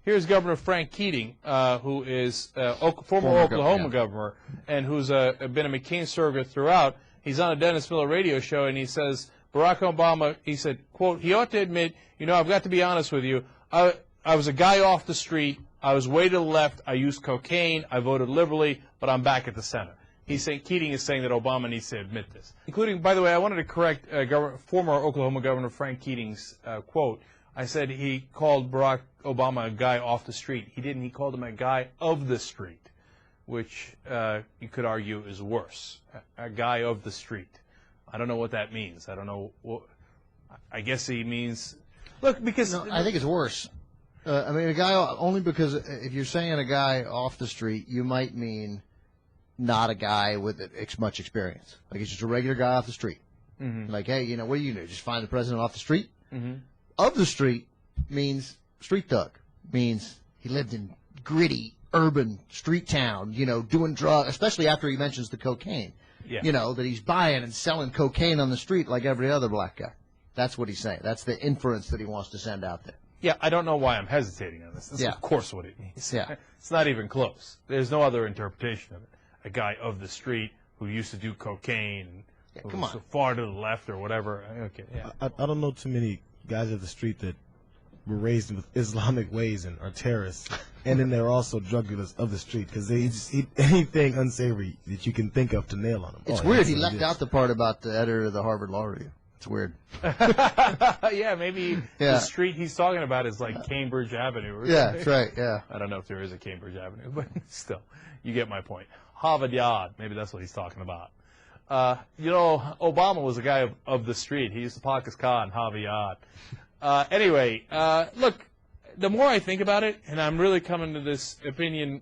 here's Governor Frank Keating, who is former Oklahoma governor and who's been a McCain surrogate throughout. He's on a Dennis Miller radio show, and he says, Barack Obama, he said, quote, he ought to admit, I've got to be honest with you, I was a guy off the street, I was way to the left, I used cocaine, I voted liberally, but I'm back at the center. Keating is saying that Obama needs to admit this. Including, by the way, I wanted to correct former Oklahoma Governor Frank Keating's quote. I said he called Barack Obama a guy off the street. He didn't. He called him a guy of the street, which you could argue is worse. A guy of the street. I don't know what that means. I don't know. I guess he means, look, because... No, I think it's worse. I mean, a guy, only because if you're saying a guy off the street, you might mean not a guy with much experience. Like, he's just a regular guy off the street. Mm-hmm. Like, hey, what do you do? Just find the president off the street? Mm-hmm. Of the street means street thug. Means he lived in gritty, urban, street town, doing drugs, especially after he mentions the cocaine. Yeah. That he's buying and selling cocaine on the street like every other black guy. That's what he's saying. That's the inference that he wants to send out there. Yeah, I don't know why I'm hesitating on this. This is, of course, what it means. Yeah. It's not even close. There's no other interpretation of it. A guy of the street who used to do cocaine, who was so far to the left or whatever. Okay, yeah. I don't know too many guys of the street that were raised with Islamic ways and are terrorists, and then they're also drug dealers of the street because they just eat anything unsavory that you can think of to nail on them. It's weird. He left out the part about the editor of the Harvard Law Review. It's weird. Yeah, maybe the street he's talking about is like Cambridge Avenue. Or yeah, that's right, yeah. I don't know if there is a Cambridge Avenue, but still, you get my point. Harvard Yard, maybe that's what he's talking about. Obama was a guy of the street. He used to park his car in Harvard Yard. Anyway, look, the more I think about it, and I'm really coming to this opinion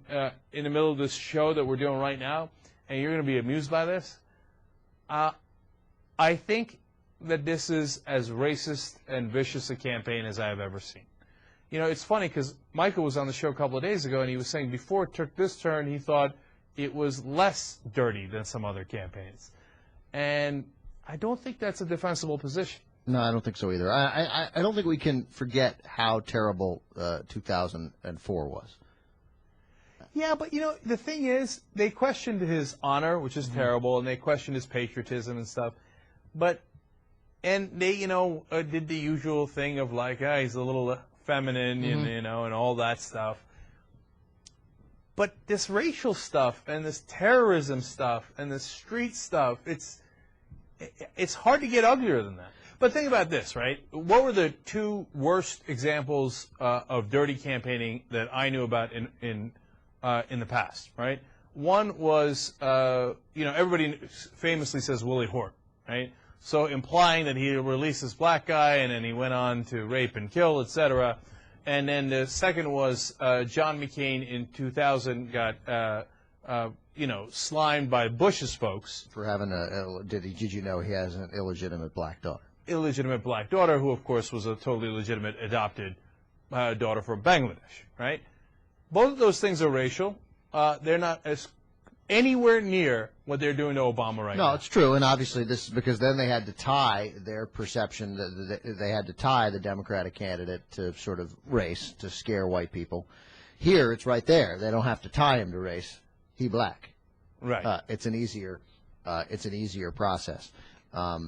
in the middle of this show that we're doing right now, and you're going to be amused by this, I think that this is as racist and vicious a campaign as I have ever seen. It's funny because Michael was on the show a couple of days ago, and he was saying before it took this turn, he thought it was less dirty than some other campaigns. And I don't think that's a defensible position. No, I don't think so either. I don't think we can forget how terrible 2004 was. Yeah, but, the thing is, they questioned his honor, which is terrible, and they questioned his patriotism and stuff. And they, did the usual thing of like, he's a little feminine, and all that stuff. But this racial stuff and this terrorism stuff and this street stuff, it's hard to get uglier than that. But think about this, right? What were the two worst examples of dirty campaigning that I knew about in the past, right? One was, everybody famously says Willie Hort, right? So implying that he released this black guy and then he went on to rape and kill, etc. And then the second was John McCain in 2000 got, slimed by Bush's folks. For having did you know he has an illegitimate black daughter? Illegitimate black daughter, who of course was a totally legitimate adopted daughter from Bangladesh, right? Both of those things are racial. They're not as anywhere near what they're doing to Obama right now. No, it's true, and obviously this is because then they had to tie their perception, they had to tie the Democratic candidate to sort of race to scare white people. Here, it's right there. They don't have to tie him to race. He black. Right. It's an easier process, but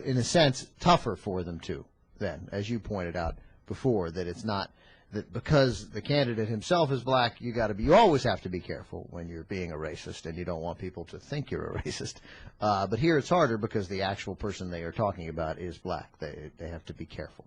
in a sense tougher for them too. Then, as you pointed out before, that it's not. That because the candidate himself is black, you always have to be careful when you're being a racist, and you don't want people to think you're a racist. But here it's harder because the actual person they are talking about is black. They have to be careful.